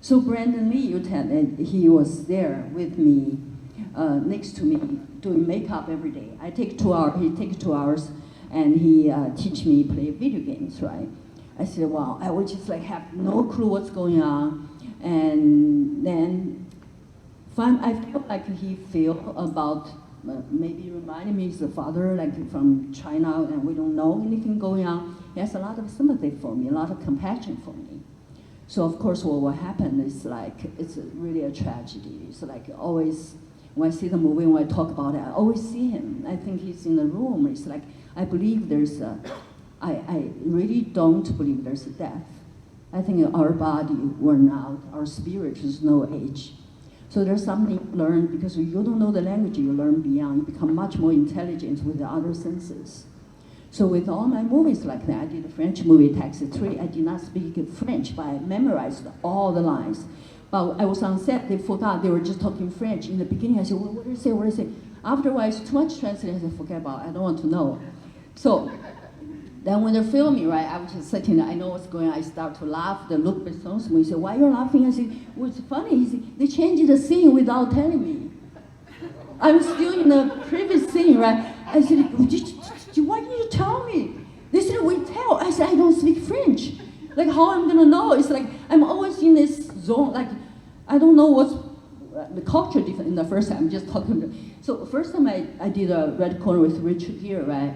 So Brandon Lee, he was there with me, next to me, doing makeup every day. I take 2 hours, he takes 2 hours, and he teach me play video games, right? I said, wow, I would just like have no clue what's going on. And then I felt like he feel about, maybe reminding me he's a father, like from China, and we don't know anything going on. He has a lot of sympathy for me, a lot of compassion for me. So of course what happened is like, it's really a tragedy. It's like always, when I see the movie, when I talk about it, I always see him. I think he's in the room. It's like, I believe there's a, I really don't believe there's a death. I think our body worn out, our spirit is no age. So there's something you learn, because you don't know the language, you learn beyond, you become much more intelligent with the other senses. So with all my movies like that, I did a French movie, Taxi 3, I did not speak French, but I memorized all the lines. But I was on set, they forgot, they were just talking French. In the beginning, I said, well, what do you say, what do you say? Afterwards, too much translation, I said, forget about it, I don't want to know. So then when they're filming, right, I was just sitting there, I know what's going on, I start to laugh. The Luc Besson's movie, he said, why are you laughing? I said, well, it's funny. He said, they changed the scene without telling me. I'm still in the previous scene, right? I said, why didn't you tell me? They said, we tell. I said, I don't speak French. Like, how I'm gonna know? It's like, I'm always in this zone, like, I don't know what's the culture different in the first time, I'm just talking. So first time I did a red corner with Richard Gere, right?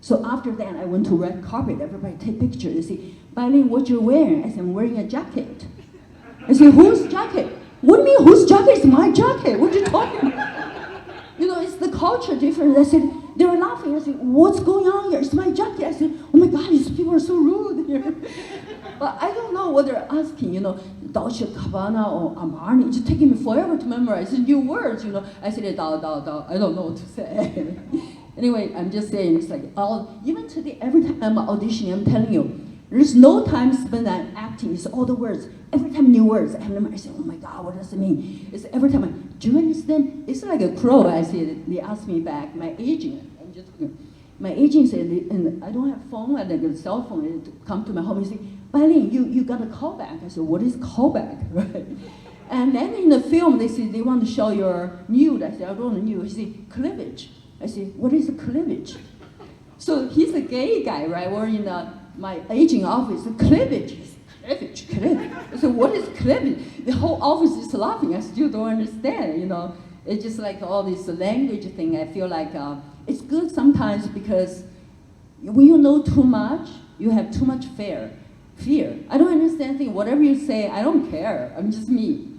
So after that, I went to red carpet. Everybody take pictures. They say, Bai Ling, what you're wearing? I said, I'm wearing a jacket. I said, whose jacket? What do you mean, whose jacket? It's my jacket. What are you talking about? You know, it's the culture difference. I said, they were laughing. I said, what's going on here? It's my jacket. I said, oh my God, these people are so rude here. But I don't know what they're asking, you know, Dolce Gabbana or Armani. It's taking me forever to memorize new words, you know. I said, I don't know what to say. Anyway, I'm just saying, it's like, even today, every time I'm auditioning, I'm telling you, there's no time spent on acting, it's all the words. Every time new words, I say, oh my God, what does it mean? It's every time, do you understand? It's like a crow, I said, they asked me back, my agent, my agent said, and I don't have phone, I got a cell phone, to come to my home, he said, Bai Ling, you got a callback. I said, what is callback, right? And then in the film, they said, they want to show your nude. I said, I don't know nude. He said, cleavage. I said, what is a cleavage? So he's a gay guy, right? We're in my aging office, cleavage. Cleavage. I said, what is cleavage? The whole office is laughing. I still don't understand, you know. It's just like all this language thing. I feel like it's good sometimes because when you know too much, you have too much fear. I don't understand things. Whatever you say, I don't care. I'm just me.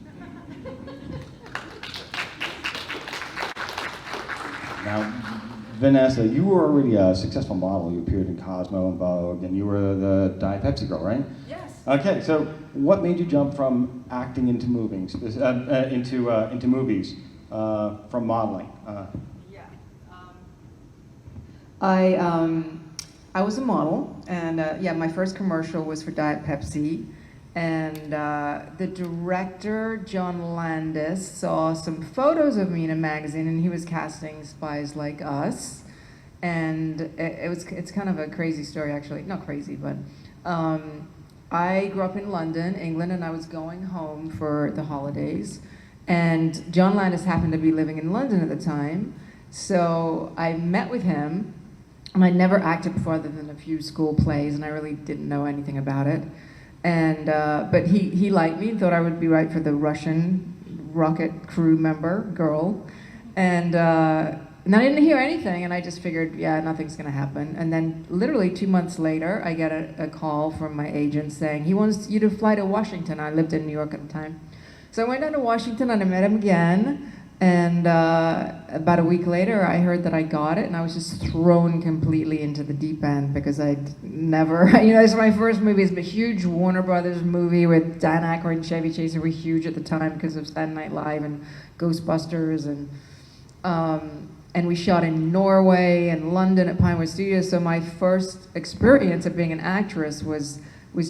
Now, Vanessa, you were already a successful model. You appeared in Cosmo and Vogue, and you were the Diet Pepsi girl, right? Yes. Okay, so what made you jump from acting into movies, into movies, from modeling? I was a model, and my first commercial was for Diet Pepsi, and the director, John Landis, saw some photos of me in a magazine, and he was casting Spies Like Us, and it's kind of a crazy story, actually. Not crazy, but I grew up in London, England, and I was going home for the holidays, and John Landis happened to be living in London at the time, so I met with him. And I never acted before other than a few school plays, and I really didn't know anything about it. And but he liked me and thought I would be right for the Russian rocket crew member girl. And I didn't hear anything, and I just figured, yeah, nothing's gonna happen. And then literally 2 months later, I get a call from my agent saying he wants you to fly to Washington. I lived in New York at the time. So I went down to Washington and I met him again. And about a week later, I heard that I got it, and I was just thrown completely into the deep end because I'd never, it's my first movie. It's a huge Warner Brothers movie with Dan Aykroyd and Chevy Chase. They were huge at the time because of Saturday Night Live and Ghostbusters, and we shot in Norway and London at Pinewood Studios. So my first experience of being an actress was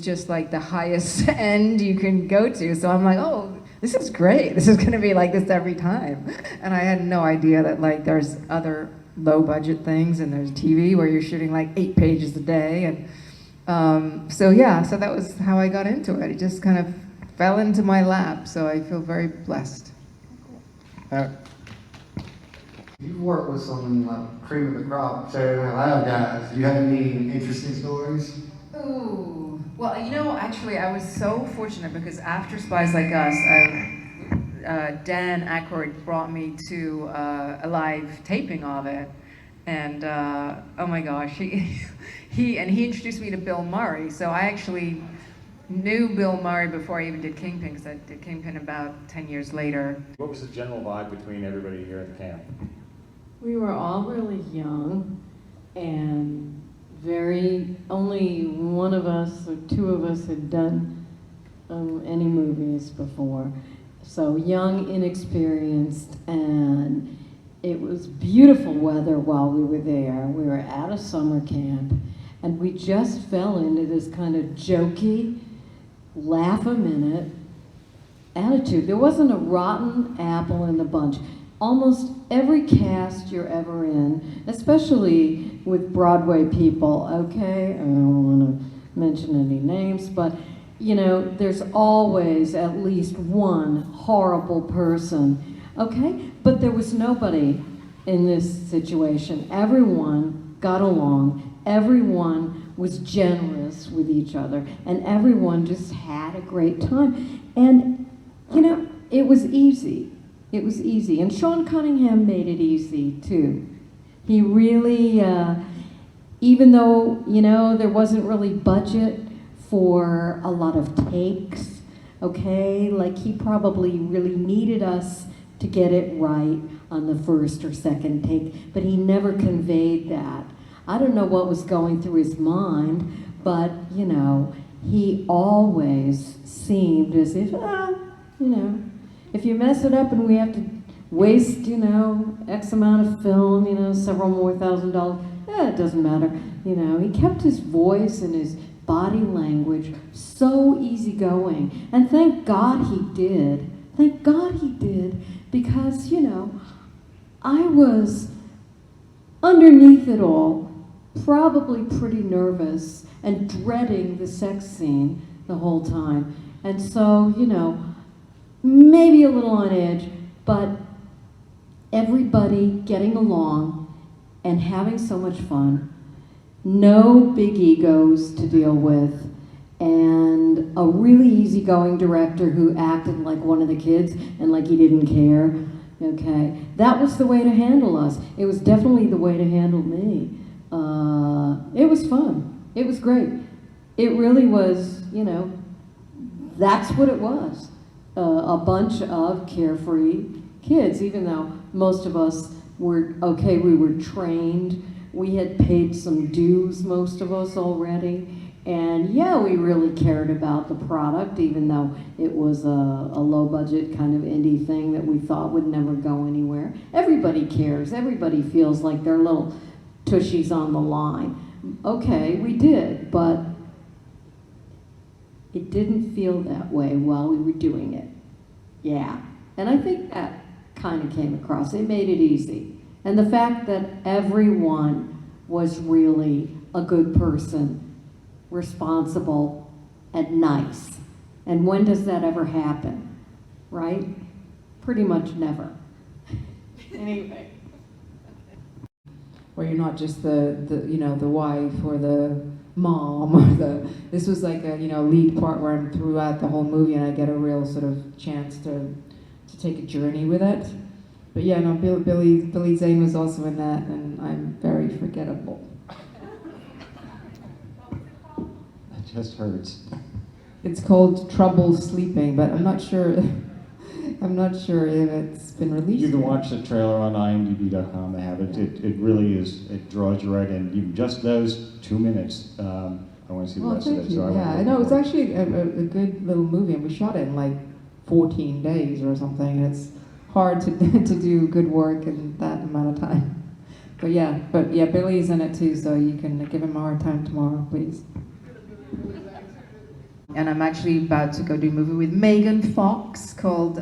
just like the highest end you can go to. So I'm like, oh, this is great. This is gonna be like this every time. And I had no idea that like there's other low budget things and there's TV where you're shooting like 8 pages a day. And so that was how I got into it. It just kind of fell into my lap, so I feel very blessed. You've worked with some cream of the crop Saturday Night Live guys. Do you have any interesting stories? Ooh, well, you know, actually, I was so fortunate because after Spies Like Us, Dan Aykroyd brought me to a live taping of it, and oh my gosh, he introduced me to Bill Murray. So I actually knew Bill Murray before I even did Kingpin, because I did Kingpin about 10 years later. What was the general vibe between everybody here at the camp? We were all really young and only one of us or two of us had done any movies before. So young, inexperienced, and it was beautiful weather while we were there. We were at a summer camp, and we just fell into this kind of jokey, laugh a minute attitude. There wasn't a rotten apple in the bunch. Almost every cast you're ever in, especially with Broadway people, okay? I don't want to mention any names, but you know, there's always at least one horrible person, okay? But there was nobody in this situation. Everyone got along, everyone was generous with each other, and everyone just had a great time. And, you know, it was easy. It was easy. And Sean Cunningham made it easy, too. He really, even though, you know, there wasn't really budget for a lot of takes, okay? Like, he probably really needed us to get it right on the first or second take, but he never conveyed that. I don't know what was going through his mind, but, you know, he always seemed as if, you know, if you mess it up and we have to waste, you know, X amount of film, you know, several more $1,000, it doesn't matter. You know, he kept his voice and his body language so easygoing. And thank God he did. Thank God he did, because, you know, I was, underneath it all, probably pretty nervous and dreading the sex scene the whole time. And so, you know, maybe a little on edge, but everybody getting along and having so much fun, no big egos to deal with, and a really easygoing director who acted like one of the kids and like he didn't care, okay? That was the way to handle us. It was definitely the way to handle me. It was fun. It was great. It really was, you know, that's what it was. A bunch of carefree kids, even though most of us were, okay, we were trained, we had paid some dues, most of us already, and yeah, we really cared about the product, even though it was a low-budget kind of indie thing that we thought would never go anywhere. Everybody cares. Everybody feels like they're little tushies on the line. Okay, we did, but it didn't feel that way while we were doing it. Yeah, and I think that kind of came across. It made it easy. And the fact that everyone was really a good person, responsible, and nice. And when does that ever happen, right? Pretty much never. Anyway. Where you're not just the you know, the wife or the mom or this was like a, you know, lead part where I'm throughout the whole movie and I get a real sort of chance to take a journey with it. But yeah, no, Billy Zane was also in that, and I'm very forgettable. That just hurts. It's called Trouble Sleeping, but I'm not sure if it's been released. You can watch the trailer on imdb.com. They have it. It really is. It draws you right in. Even just those 2 minutes. I want to see the rest of it. So I know it's actually a good little movie, and we shot it in like 14 days or something. And it's hard to do good work in that amount of time. But yeah, Billy's in it too, so you can give him a hard time tomorrow, please. And I'm actually about to go do a movie with Megan Fox called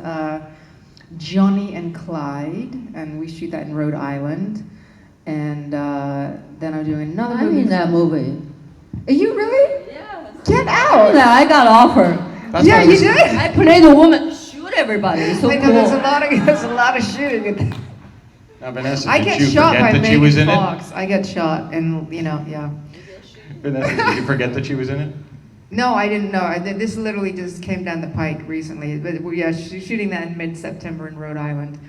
Johnny and Clyde, and we shoot that in Rhode Island. And then I'm doing another movie. I'm in that movie. Are you really? Yes. Get out! Yeah, I got offer. That's Yeah, why I you was- did. I played the woman, shoot everybody. It's so I know cool. there's a lot of shooting. in that. Now, Vanessa, I did get you shot forget by that she was Megan in Fox. I get shot, and yeah. it? Vanessa, did you forget that she was in it? No, I didn't know. This literally just came down the pike recently. But yeah, shooting that in mid-September in Rhode Island.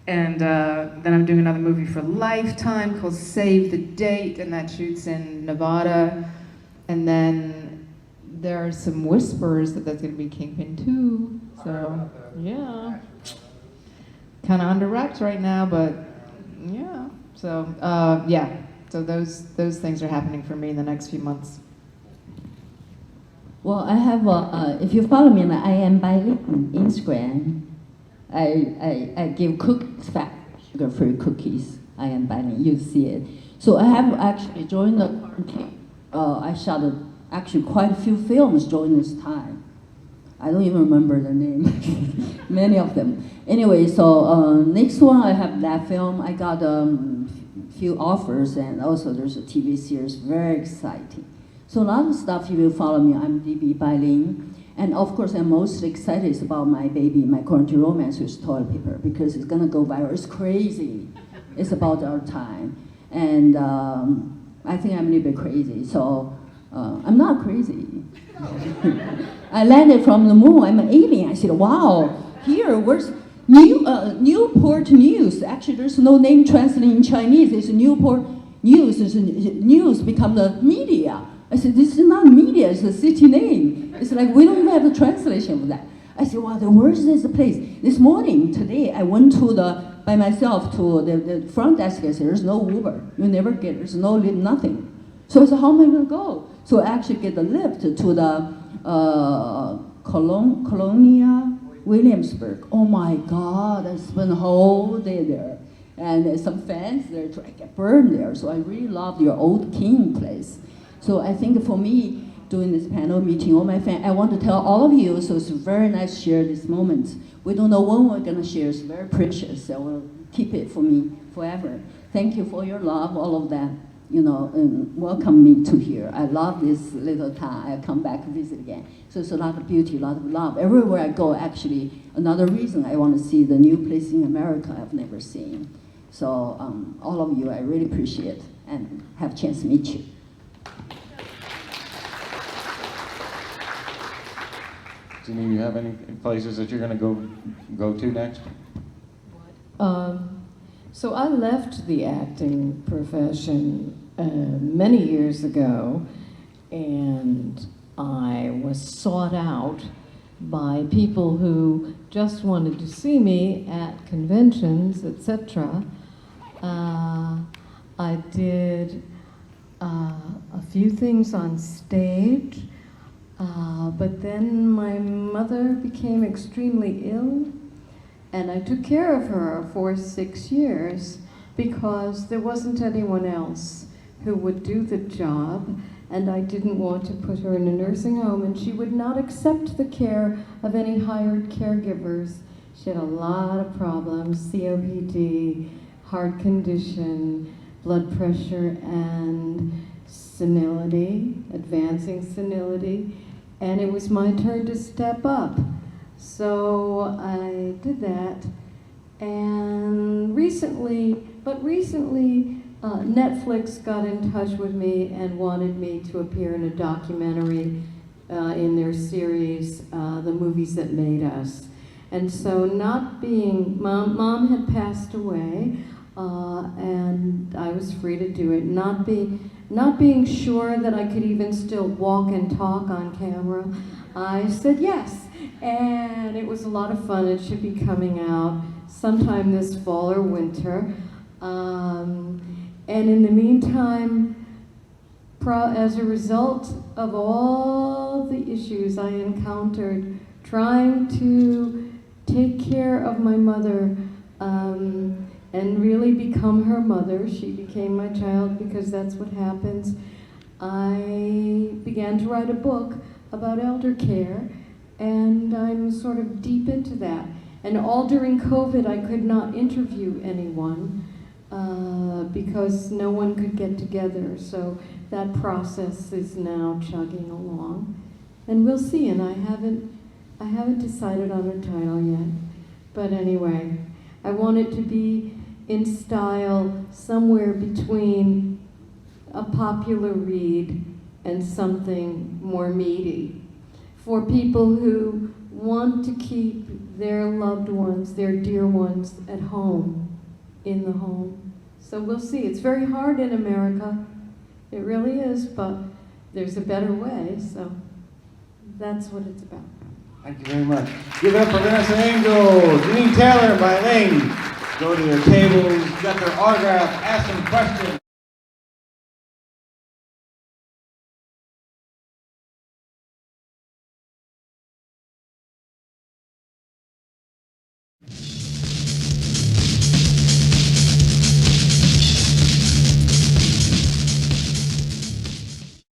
And then I'm doing another movie for Lifetime called Save the Date, and that shoots in Nevada. And then there are some whispers that that's going to be Kingpin 2. So, yeah. Kind of under wraps right now, but yeah. So, yeah. So those things are happening for me in the next few months. Well, I have, if you follow me on I am Bai Ling on Instagram, I give cookies, fat, sugar-free cookies. I am Bai Ling, you see it. So I have actually during the quarantine, I shot actually quite a few films during this time. I don't even remember the name, many of them. Anyway, so next one I have that film. I got few offers, and also there's a TV series, very exciting. So a lot of stuff you will follow me, I'm DB Bai Ling. And of course, I'm most excited is about my baby, my quarantine romance with toilet paper, because it's gonna go viral. It's crazy. It's about our time. And I think I'm a little bit crazy, so I'm not crazy. I landed from the moon, I'm an alien. I said, wow, here, where's Newport News? Actually, there's no name translated in Chinese. It's Newport News. It's news become the media. I said, this is not media, it's a city name. It's like, we don't even have a translation of that. I said, wow, where is this place? This morning, today, I went by myself to the front desk. I said, there's no Uber. You never get, there's no lift, nothing. So I said, how am I gonna go? So I actually get the lift to the Colonia Williamsburg. Oh my God, I spent a whole day there. And some fans there try to get burned there. So I really love your old King place. So I think for me, doing this panel meeting, all my fans, I want to tell all of you, so it's very nice to share this moment. We don't know when we're gonna share, it's very precious, so we'll keep it for me forever. Thank you for your love, all of that, and welcome me to here. I love this little town, I come back and visit again. So it's a lot of beauty, a lot of love. Everywhere I go, actually, another reason I want to see the new place in America I've never seen. So all of you, I really appreciate and have a chance to meet you. Jeannine, you have any places that you're going to go to next? So I left the acting profession many years ago, and I was sought out by people who just wanted to see me at conventions, etc. I did a few things on stage. But then my mother became extremely ill, and I took care of her for 6 years because there wasn't anyone else who would do the job, and I didn't want to put her in a nursing home, and she would not accept the care of any hired caregivers. She had a lot of problems, COPD, heart condition, blood pressure, and senility, advancing senility. And it was my turn to step up. So I did that. And recently, Netflix got in touch with me and wanted me to appear in a documentary in their series, The Movies That Made Us. And so Mom had passed away, and I was free to do it. Not being sure that I could even still walk and talk on camera, I said yes. And it was a lot of fun. It should be coming out sometime this fall or winter. And in the meantime, as a result of all the issues I encountered trying to take care of my mother, and really become her mother. She became my child because that's what happens. I began to write a book about elder care, and I'm sort of deep into that. And all during COVID, I could not interview anyone because no one could get together. So that process is now chugging along. And we'll see, and I haven't I haven't decided on a title yet, but anyway, I want it to be in style somewhere between a popular read and something more meaty, for people who want to keep their loved ones, their dear ones, at home, in the home. So we'll see. It's very hard in America. It really is, but there's a better way, so that's what it's about. Thank you very much. Give it up for Vanessa Angel, Jeannine Taylor, and Bai Ling. Go to their tables, get their autograph, ask them questions.